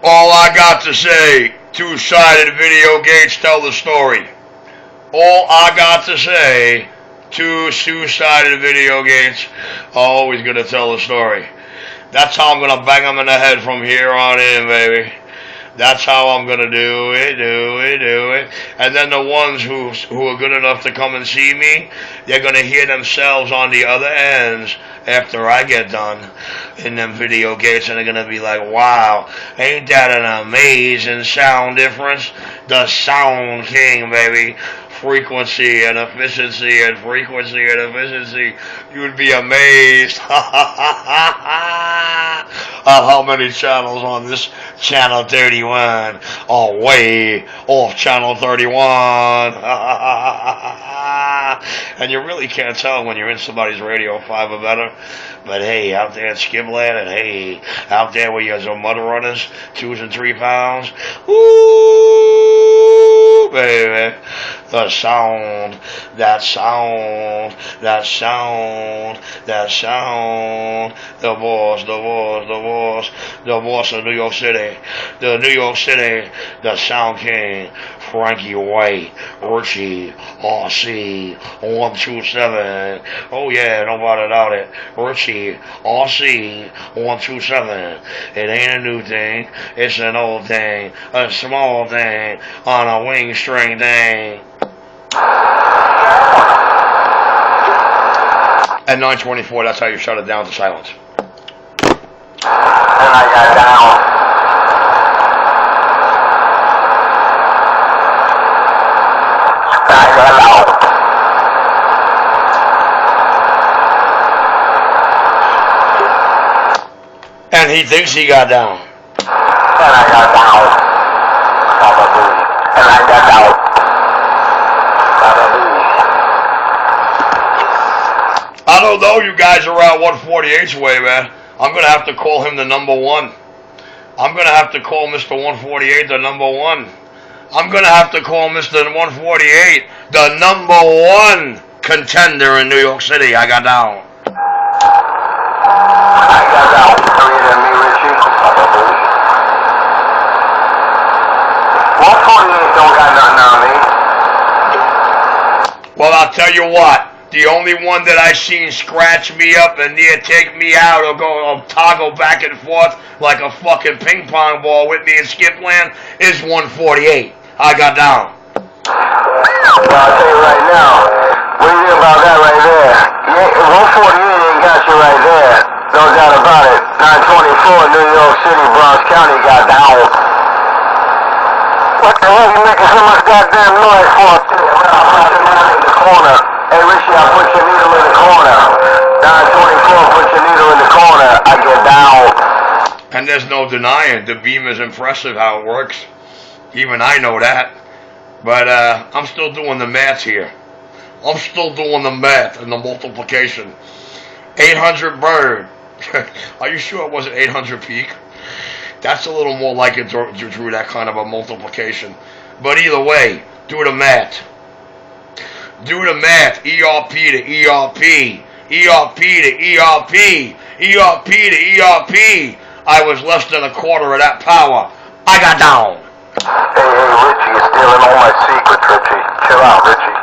All I got to say, two-sided video games tell the story. All I got to say, two-sided video games are always going to tell the story. That's how I'm going to bang them in the head from here on in, baby. That's how I'm gonna do it. And then the ones who are good enough to come and see me, they're gonna hear themselves on the other ends after I get done in them video gates, and they're gonna be like, "Wow, ain't that an amazing sound difference? The Sound King, baby." Frequency and efficiency and frequency and efficiency. You would be amazed at how many channels on this channel 31 are way off channel 31. And you really can't tell when you're in somebody's radio 5 or better. But hey, out there at Skipland, and hey, out there where you're some mud runners, 2s and 3 pounds, ooh, baby. The sound, that sound, that sound, that sound. The boss of New York City. The New York City, the Sound King, Frankie White, Richie, RC, 127. Oh yeah, nobody doubt it. Richie, RC, 127. It ain't a new thing, it's an old thing, a small thing, on a wing string thing. At 9:24, that's how you shut it down to silence. And I got down. I got out. And he thinks he got down. And I got down. And I got out. I don't know, you guys are out 148's way, man. I'm going to have to call him the number one. I'm going to have to call Mr. 148 the number one. I'm going to have to call Mr. 148 the number one contender in New York City. I got down. I got down. Read me, Richie. 148 don't got nothing on me. Well, I'll tell you what. The only one that I seen scratch me up and near take me out or toggle back and forth like a fucking ping pong ball with me in Skipland is 148. I got down. Well, I'll tell you right now. What do you think about that right there? 148 ain't got you right there. No doubt about it. 924 New York City, Bronx County got down. What the hell you making so much goddamn noise for? I'm in the corner. Hey, Richie, I put your needle in the corner. 924, put your needle in the corner. I get down. And there's no denying the beam is impressive how it works. Even I know that. But I'm still doing the math here. I'm still doing the math and the multiplication. 800 bird. Are you sure it wasn't 800 peak? That's a little more like it drew that kind of a multiplication. But either way, do the math. Do the math. ERP to ERP. ERP to ERP. ERP to ERP. I was less than a quarter of that power. I got down. Hey, Richie, you're stealing all my secrets, Richie. Chill out, Richie.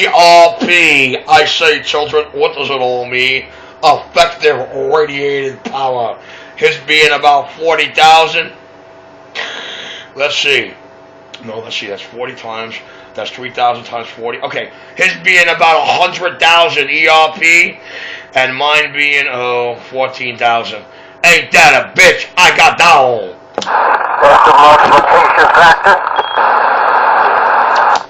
ERP. I say, children, what does it all mean? Effective radiated power. His being about 40,000. Let's see. No, let's see. That's 40 times. That's 3,000 times 40. Okay. His being about 100,000 ERP. And mine being, 14,000. Ain't that a bitch? I got down. That's the multiplication factor?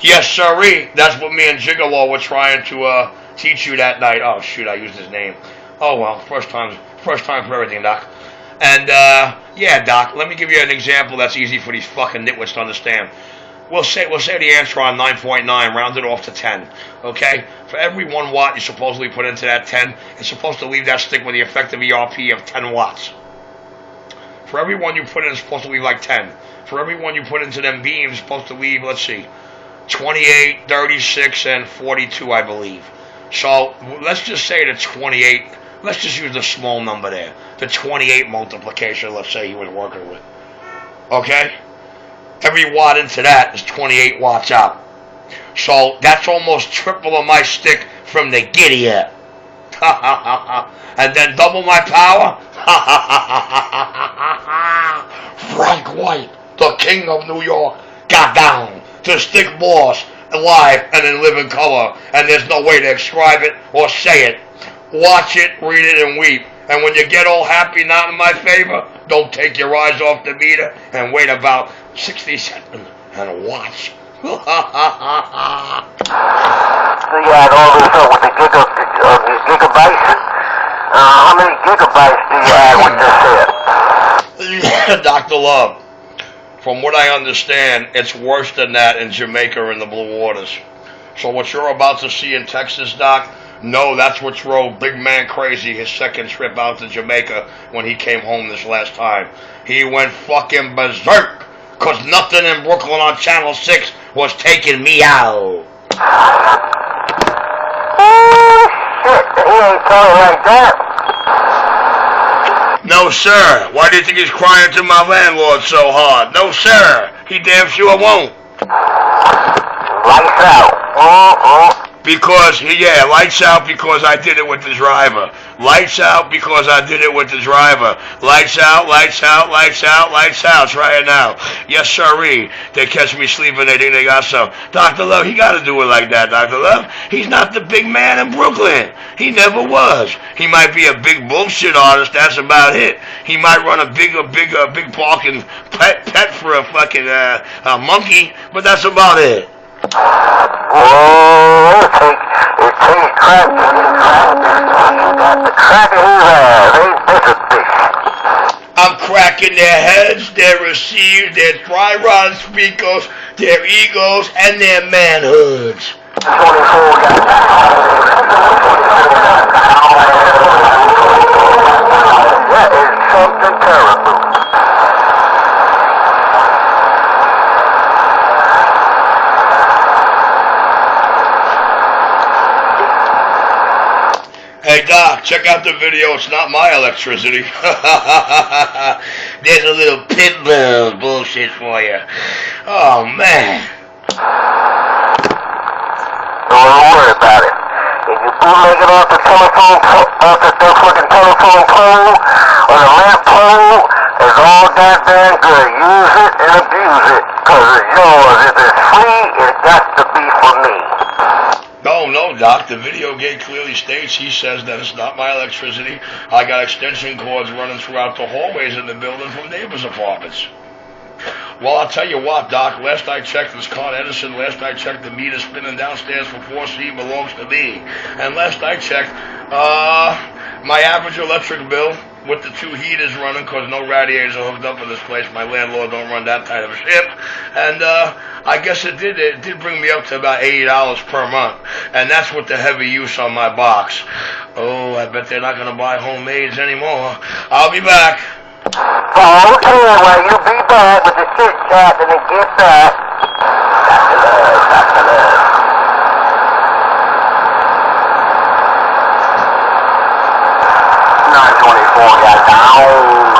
Yes, sirree. That's what me and Gigolo were trying to teach you that night. Oh, shoot. I used his name. Oh, well. First time for everything, Doc. And, yeah, Doc, let me give you an example that's easy for these fucking nitwits to understand. We'll say the answer on 9.9, round it off to 10, okay? For every 1 watt you supposedly put into that 10, it's supposed to leave that stick with the effective ERP of 10 watts. For every one you put in, it's supposed to leave like 10. For every one you put into them beams, it's supposed to leave, let's see, 28, 36, and 42, I believe. So let's just say the 28 Let's just use the small number there. The 28 multiplication, let's say he was working with. Okay? Every watt into that is 28 watts out. So that's almost triple of my stick from the giddy up. And then double my power. Frank White, the king of New York, got down to stick boss live and in living color. And there's no way to describe it or say it. Watch it, read it, and weep. And when you get all happy, not in my favor, don't take your eyes off the meter and wait about 60 seconds and watch. So you had all this up with the gigabytes? How many gigabytes do you have with this here? Dr. Love, from what I understand, it's worse than that in Jamaica in the Blue Waters. So what you're about to see in Texas, Doc, no, that's what drove Big Man crazy his second trip out to Jamaica when he came home this last time. He went fucking berserk, because nothing in Brooklyn on Channel 6 was taking me out. Oh, shit, he ain't talking like that. No, sir. Why do you think he's crying to my landlord so hard? No, sir. He damn sure won't. Lights out. Because, yeah, lights out because I did it with the driver. Lights out because I did it with the driver. Lights out, lights out, lights out, lights out right now. Yes, sirree. They catch me sleeping, they think they got some. Dr. Love, he got to do it like that, Dr. Love. He's not the big man in Brooklyn. He never was. He might be a big bullshit artist, that's about it. He might run a big parking pet for a fucking monkey, but that's about it. Oh, it takes crack. The crack in his ass. Ain't this a bitch? I'm cracking their heads, their receivers, their dry rod speakers, their egos, and their manhoods. 24 That is something terrible. Hey, Doc, check out the video. It's not my electricity. There's a little pit bull bullshit for you. Oh, man. Don't worry about it. If you bootleg it off the telephone, off the fucking telephone pole or the lamp pole, it's all goddamn good. Use it and abuse it, cause it's yours. If it's free, it's got to be for me. No, Doc. The video gate clearly states he says that it's not my electricity. I got extension cords running throughout the hallways in the building from neighbors' apartments. Well, I'll tell you what, Doc. Last I checked, this Con Edison, last I checked, the meter spinning downstairs for 4C belongs to me. And last I checked, my average electric bill with the two heaters running, because no radiators are hooked up in this place. My landlord don't run that type of ship. And I guess it did bring me up to about $80 per month. And that's with the heavy use on my box. Oh, I bet they're not going to buy homemades anymore. I'll be back. Oh, okay, well, you be back with the shit chat and then get back. Dr. Love, Dr. Love. 924 got down.